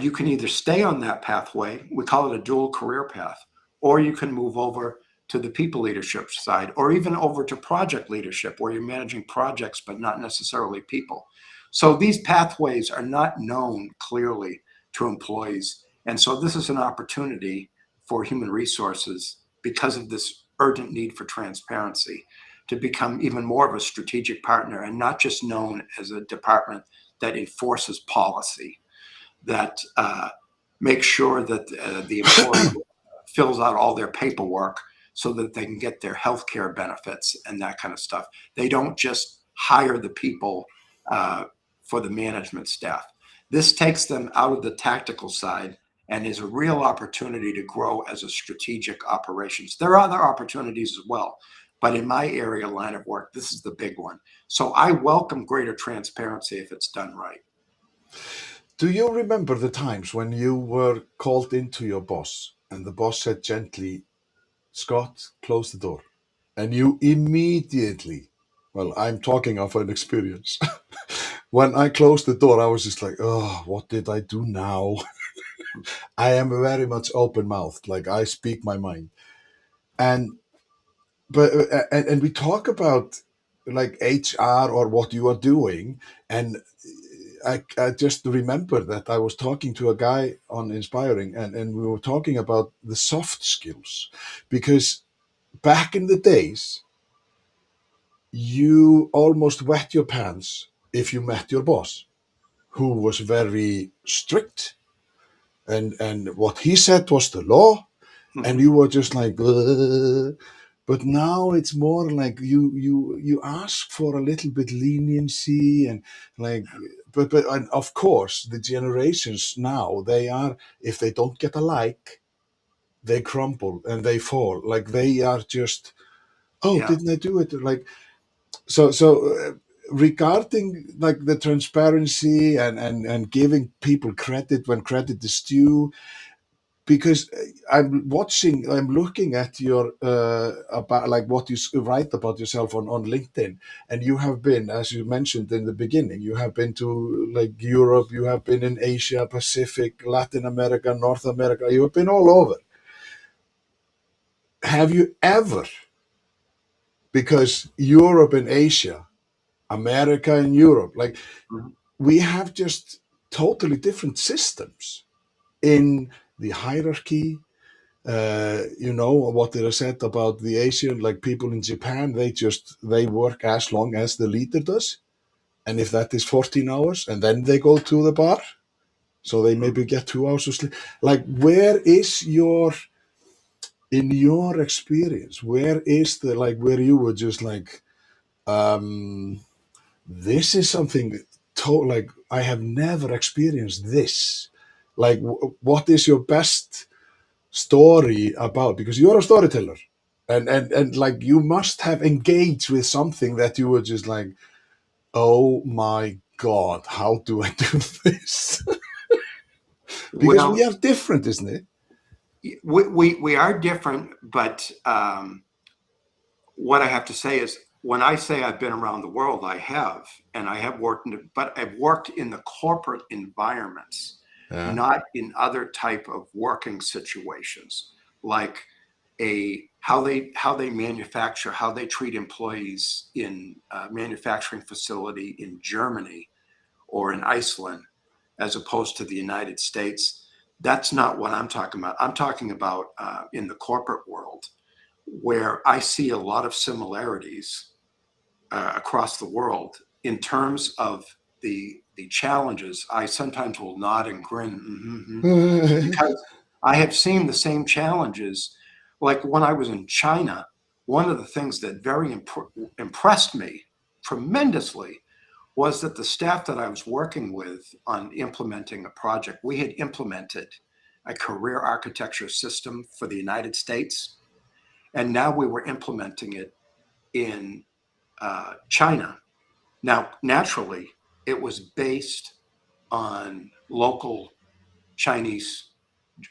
you can either stay on that pathway, we call it a dual career path, or you can move over to the people leadership side, or even over to project leadership, where you're managing projects but not necessarily people. So these pathways are not known clearly to employees. And so this is an opportunity for human resources, because of this urgent need for transparency, to become even more of a strategic partner and not just known as a department that enforces policy, that makes sure that the employee fills out all their paperwork so that they can get their health care benefits and that kind of stuff. They don't just hire the people for the management staff. This takes them out of the tactical side and is a real opportunity to grow as a strategic operations. There are other opportunities as well, but in my area line of work, this is the big one. So I welcome greater transparency if it's done right. Do you remember the times when you were called into your boss and the boss said gently, Scott, close the door? And you immediately, well, I'm talking of an experience. When I closed the door, I was just like, oh, what did I do now? I am very much open mouthed, like I speak my mind. And and we talk about like HR or what you are doing, and I just remember that I was talking to a guy on Inspiring, and we were talking about the soft skills, because back in the days, you almost wet your pants if you met your boss, who was very strict, and what he said was the law, and you were just like, "Ugh." But now it's more like you ask for a little bit leniency, and like, but and of course the generations now, they are, if they don't get a like, they crumble and they fall, like they are just, oh, Yeah. didn't I do it, like, so regarding like the transparency and giving people credit when credit is due, because I'm looking at your about like what you write about yourself on LinkedIn, and you have been, as you mentioned in the beginning, you have been to like Europe, you have been in Asia Pacific, Latin America, North America, you have been all over. Have you ever, because Europe and Asia, America and Europe, like Mhm. we have just totally different systems in the hierarchy. You know what they said about the Asian, like people in Japan, they work as long as the leader does, and if that is 14 hours, and then they go to the bar, so they maybe get 2 hours of sleep. Like, where is in your experience, where is the like where you were just like, um, this is something like I have never experienced this. Like, what is your best story about, because you're a storyteller, and like you must have engaged with something that you were just like, oh my god, how do I do this? Because we Well, are different, isn't it? we are different, but what I have to say is, when I say I've been around the world, I have, and I have worked but I've worked in the corporate environments, Yeah. not in other type of working situations, like how they manufacture, how they treat employees in a manufacturing facility in Germany or in Iceland, as opposed to the United States. That's not what I'm talking about. I'm talking about in the corporate world, where I see a lot of similarities across the world in terms of the challenges. I sometimes will nod and grin, because I have seen the same challenges. Like when I was in China, one of the things that very impressed me tremendously was that the staff that I was working with on implementing a project, we had implemented a career architecture system for the United States, and now we were implementing it in China. Now, naturally, it was based on local Chinese,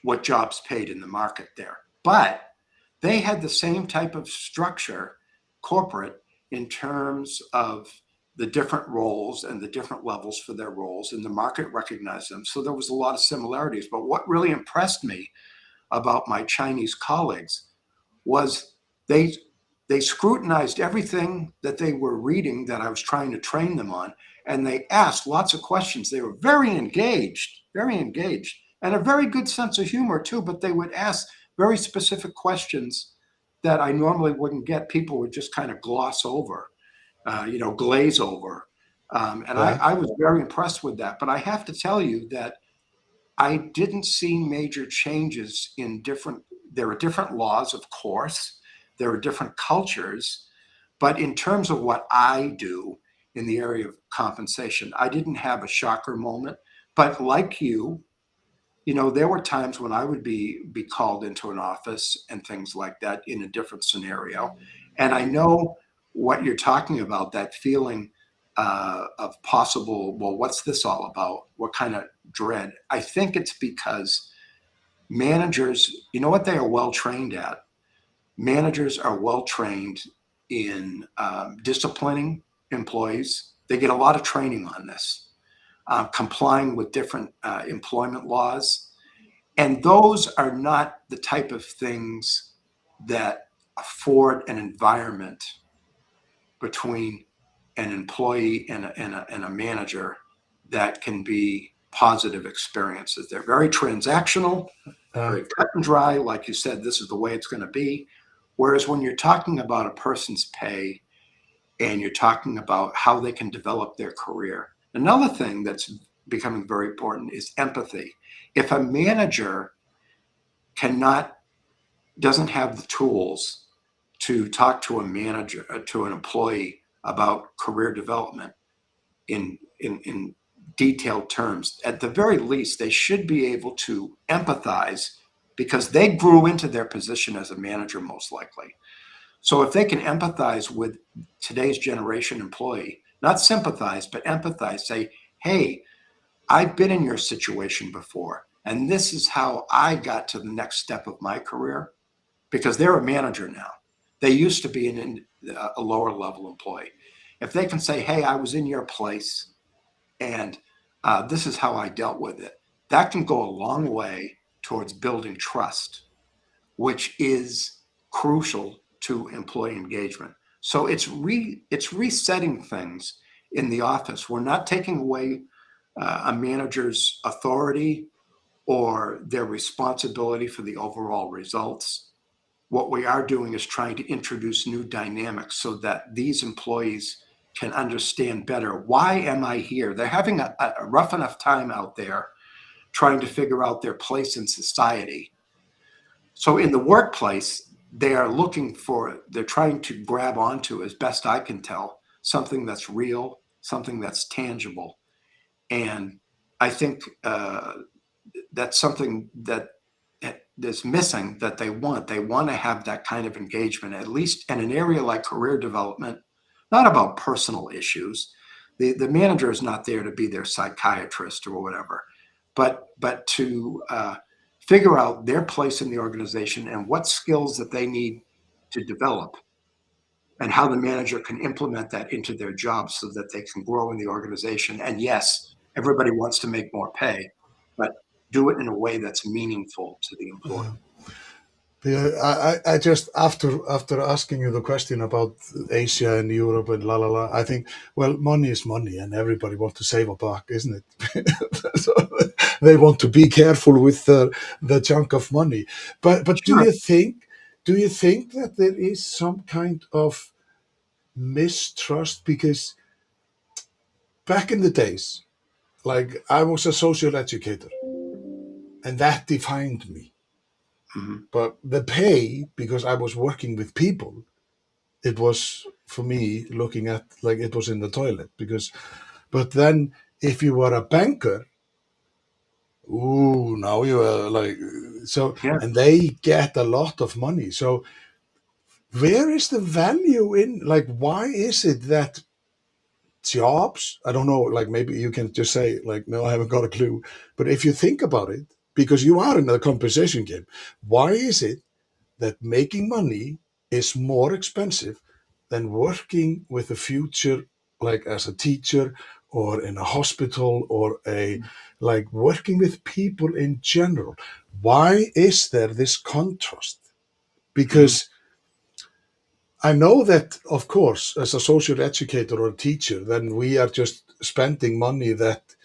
what jobs paid in the market there. But they had the same type of structure, corporate, in terms of the different roles and the different levels for their roles, and the market recognized them. So there was a lot of similarities. But what really impressed me about my Chinese colleagues was they scrutinized everything that they were reading that I was trying to train them on, and they asked lots of questions. They were very engaged, and a very good sense of humor too, but they would ask very specific questions that I normally wouldn't get. People would just kind of gloss over, glaze over. And Yeah. I was very impressed with that. But I have to tell you that I didn't see major changes there are different laws, of course, there are different cultures, but in terms of what I do in the area of compensation, I didn't have a shocker moment. But like you, there were times when I would be called into an office and things like that in a different scenario. And I know what you're talking about, that feeling of possible, well, what's this all about? What kind of dread? I think it's because managers, you know what they are well trained at? Managers are well trained in disciplining employees. They get a lot of training on this, complying with different employment laws. And those are not the type of things that afford an environment between an employee and a manager that can be positive experiences. They're very transactional, very cut and dry. Like you said, this is the way it's going to be. Whereas when you're talking about a person's pay and you're talking about how they can develop their career, another thing that's becoming very important is empathy. If a manager doesn't have the tools to talk to a manager, to an employee about career development in detailed terms, at the very least, they should be able to empathize, because they grew into their position as a manager, most likely. So if they can empathize with today's generation employee, not sympathize, but empathize, say, hey, I've been in your situation before, and this is how I got to the next step of my career, because they're a manager now. They used to be a lower level employee. If they can say, hey, I was in your place, and this is how I dealt with it, that can go a long way towards building trust, which is crucial to employee engagement. So it's resetting things in the office. We're not taking away a manager's authority or their responsibility for the overall results. What we are doing is trying to introduce new dynamics so that these employees can understand better, why am I here? They're having a rough enough time out there trying to figure out their place in society. So in the workplace, they're trying to grab onto, as best I can tell, something that's real, something that's tangible. And I think that's something that is missing, that they want. They want to have that kind of engagement, at least in an area like career development, not about personal issues. The manager is not there to be their psychiatrist or whatever, but to figure out their place in the organization and what skills that they need to develop, and how the manager can implement that into their job so that they can grow in the organization. And yes, everybody wants to make more pay, but do it in a way that's meaningful to the employee. Yeah, I just after asking you the question about Asia and Europe and I think, well, money is money, and everybody wants to save a buck, isn't it? So they want to be careful with the chunk of money. But Sure. do you think that there is some kind of mistrust? Because back in the days, like, I was a social educator, and that defined me. Mhm. But the pay, because I was working with people, it was for me looking at like it was in the toilet. But then if you were a banker, ooh, now you are like, so, Yeah. and they get a lot of money. So where is the value in, like, why is it that jobs. I don't know, like maybe you can just say, like, no, I haven't got a clue. But if you think about it, because you are in a compensation game, why is it that making money is more expensive than working with the future, like as a teacher or in a hospital or a like working with people in general? Why is there this contrast? Mhm. Because I know that, of course, as a social educator or a teacher, then we are just spending money that,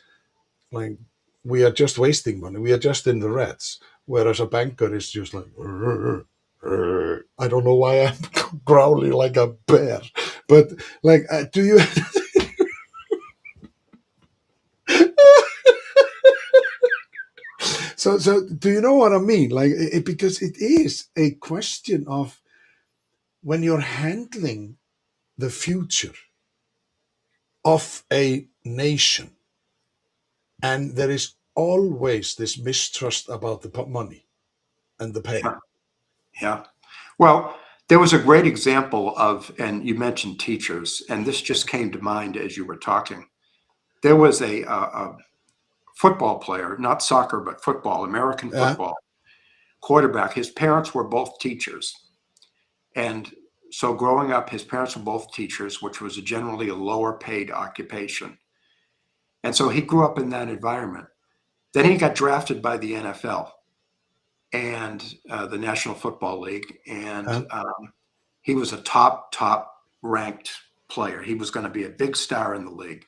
like, we are just wasting money. We are just in the reds. Whereas a banker is just like, "Rrr, rrr." I don't know why I'm growling like a bear, but like, do you? So do you know what I mean? Like, because it is a question of when you're handling the future of a nation, and there is always this mistrust about the money and the pay. Yeah. Yeah. Well, there was a great example of, and you mentioned teachers, and this just came to mind as you were talking. There was a football player, not soccer, but football, American Yeah. football quarterback. His parents were both teachers. And so growing up, his parents were both teachers, which was generally a lower paid occupation. And so he grew up in that environment. Then he got drafted by the NFL and the National Football League. And Yeah. he was a top ranked player. He was going to be a big star in the league.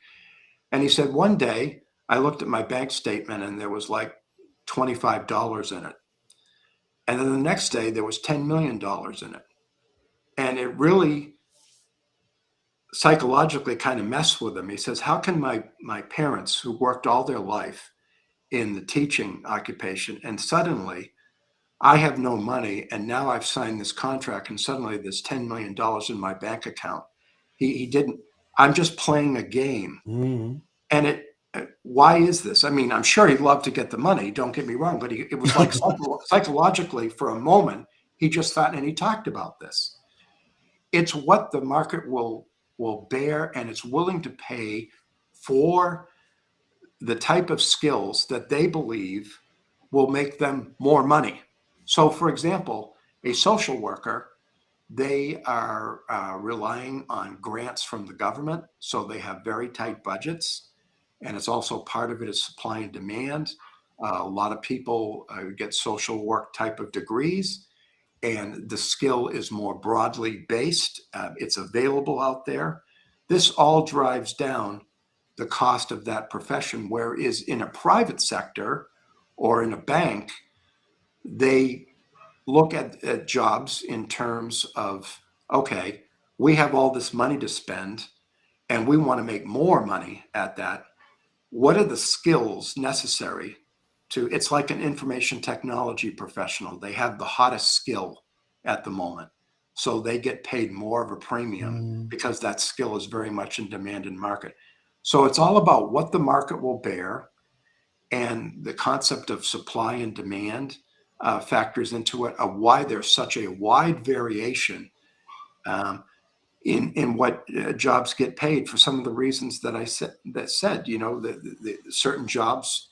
And he said, one day I looked at my bank statement and there was like $25 in it. And then the next day there was $10 million in it. And it really psychologically kind of messed with him. He says, how can my parents who worked all their life in the teaching occupation and suddenly I have no money and now I've signed this contract and suddenly there's $10 million in my bank account. He didn't, I'm just playing a game. Mhm. And why is this? I mean, I'm sure he'd love to get the money, don't get me wrong, but it was like psychologically for a moment, he just thought, and he talked about this. It's what the market will bear and it's willing to pay for the type of skills that they believe will make them more money. So, for example, a social worker, they are relying on grants from the government. So they have very tight budgets. And it's also part of it is supply and demand. A lot of people get social work type of degrees, and the skill is more broadly based. It's available out there. This all drives down the cost of that profession. Whereas in a private sector or in a bank, they look at jobs in terms of, okay, we have all this money to spend and we want to make more money at that. What are the skills necessary to, it's like an information technology professional. They have the hottest skill at the moment. So they get paid more of a premium Mm. because that skill is very much in demand in market. So it's all about what the market will bear, and the concept of supply and demand factors into it, of why there's such a wide variation um, in what jobs get paid for some of the reasons that I said, you know, the certain jobs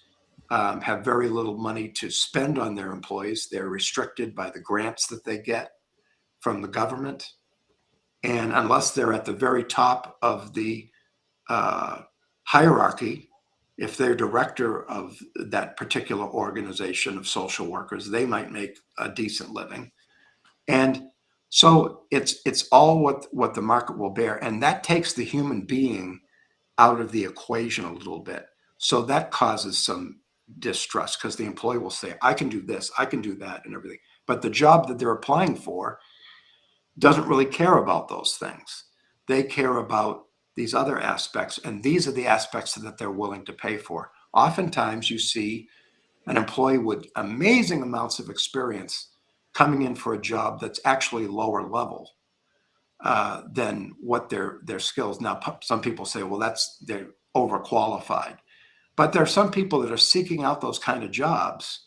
have very little money to spend on their employees. They're restricted by the grants that they get from the government. And unless they're at the very top of the uh, hierarchy, if they're director of that particular organization of social workers, they might make a decent living. And so it's all what the market will bear, and that takes the human being out of the equation a little bit. So that causes some distrust because the employee will say, I can do this, I can do that, and everything. But the job that they're applying for doesn't really care about those things. They care about these other aspects, and these are the aspects that they're willing to pay for. Oftentimes, you see an employee with amazing amounts of experience coming in for a job that's actually lower level than what their skills. Now, some people say, well, they're overqualified, but there are some people that are seeking out those kind of jobs,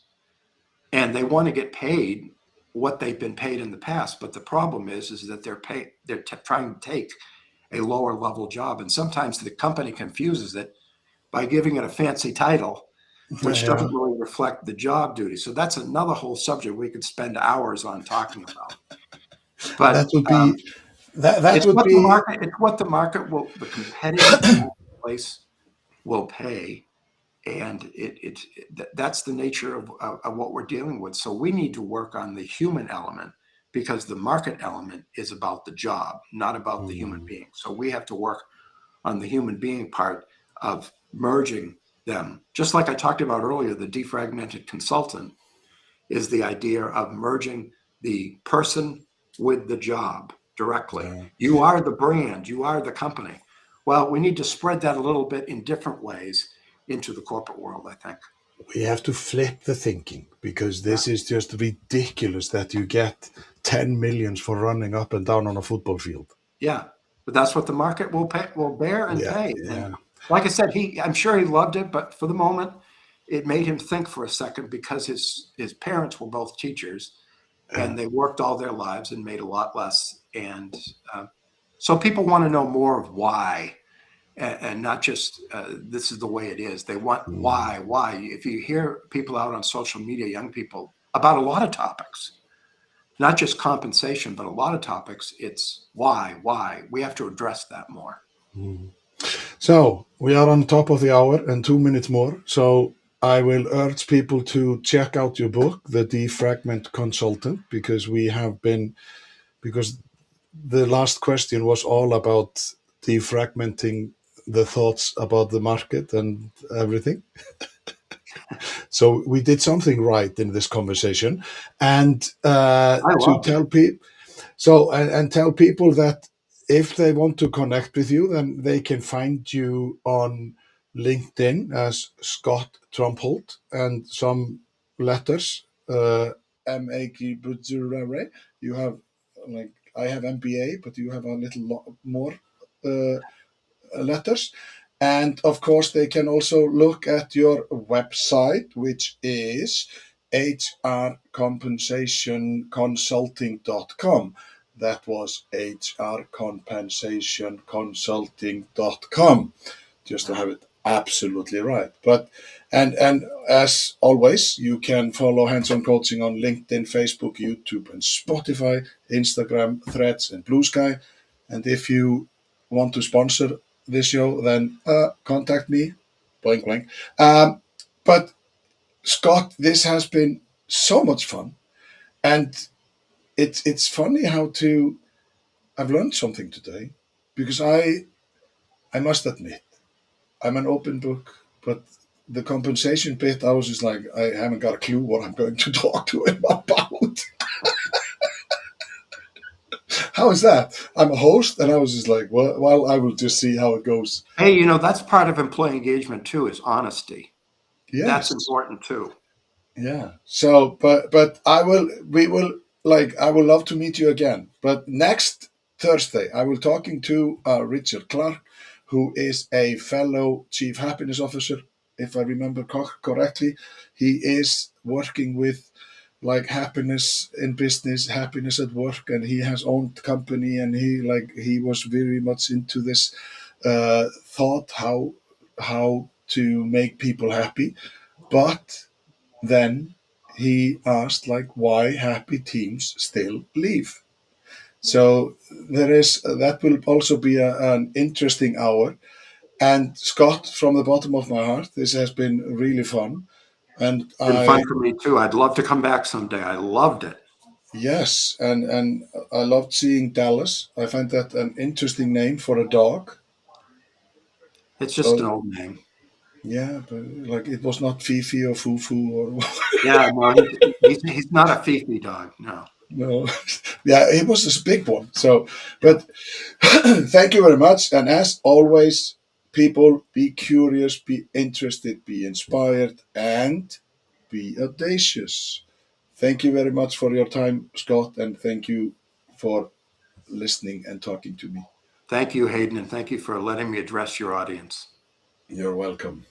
and they want to get paid what they've been paid in the past. But the problem is that they're trying to take a lower level job. And sometimes the company confuses it by giving it a fancy title, which Yeah. doesn't really reflect the job duty. So that's another whole subject we could spend hours on talking about. That But would be that it's would what the be market, it's what the market will, the competitive marketplace will pay. And that's the nature of what we're dealing with. So we need to work on the human element, because the market element is about the job, not about the human being. So we have to work on the human being part of merging them. Just like I talked about earlier, the defragmented consultant is the idea of merging the person with the job directly. You are the brand, you are the company. Well, we need to spread that a little bit in different ways into the corporate world, I think. we have to flip the thinking, because Yeah. this is just ridiculous that you get 10 millions for running up and down on a football field. Yeah. But that's what the market will pay, will bear and Yeah, pay. And yeah. like I said, I'm sure he loved it, but for the moment, it made him think for a second, because his parents were both teachers and they worked all their lives and made a lot less. And so people want to know more of why, and not just this is the way it is. They want why. If you hear people out on social media, young people, about a lot of topics, not just compensation, but a lot of topics, it's why. We have to address that more. So we are on top of the hour and 2 minutes more. So I will urge people to check out your book, The Defragment Consultant, because because the last question was all about defragmenting the thoughts about the market and everything. So we did something right in this conversation, and I to loved it. tell people, so and tell people that if they want to connect with you, then they can find you on LinkedIn as Scott Trumpolt, and some letters, M-A-G. You have, like, I have MBA, but you have a little more uh, letters. And of course, they can also look at your website, which is hrcompensationconsulting.com. That was hrcompensationconsulting.com, just to have it absolutely right. But and as always, you can follow Hands-on Coaching on LinkedIn, Facebook, YouTube, and Spotify, Instagram, Threads, and Blue Sky. And if you want to sponsor this show, then contact me. Boink, boink. But Scott, this has been so much fun, and it's funny how I've learned something today, because I must admit, I'm an open book, but the compensation bit, I was just like, I haven't got a clue what I'm going to talk to him about. How is that? I'm a host, and I was just like, well, I will just see how it goes. Hey, that's part of employee engagement too, is honesty. That's Yes. important too. Yeah. So, but I will love to meet you again. But next Thursday, I will talking to Richard Clark, who is a fellow chief happiness officer, if I remember correctly. He is working with, like, happiness in business, happiness at work, and he has owned company, and he was very much into this thought, how to make people happy, but then he asked, like, why happy teams still leave. So that will also be an interesting hour. And Scott, from the bottom of my heart, this has been really fun. And It's been fun for me too. I'd love to come back someday. I loved it. yes, and I loved seeing Dallas. I find that an interesting name for a dog. It's just an So old name. yeah, but like, it was not Fifi or Fufu or Yeah, no, he's not a Fifi dog. No. no. Yeah, it was this big one. So, but thank you very much. And as always, people, be curious, be interested, be inspired, and be audacious. Thank you very much for your time, Scott, and thank you for listening and talking to me. Thank you, Hayden, and thank you for letting me address your audience. You're welcome.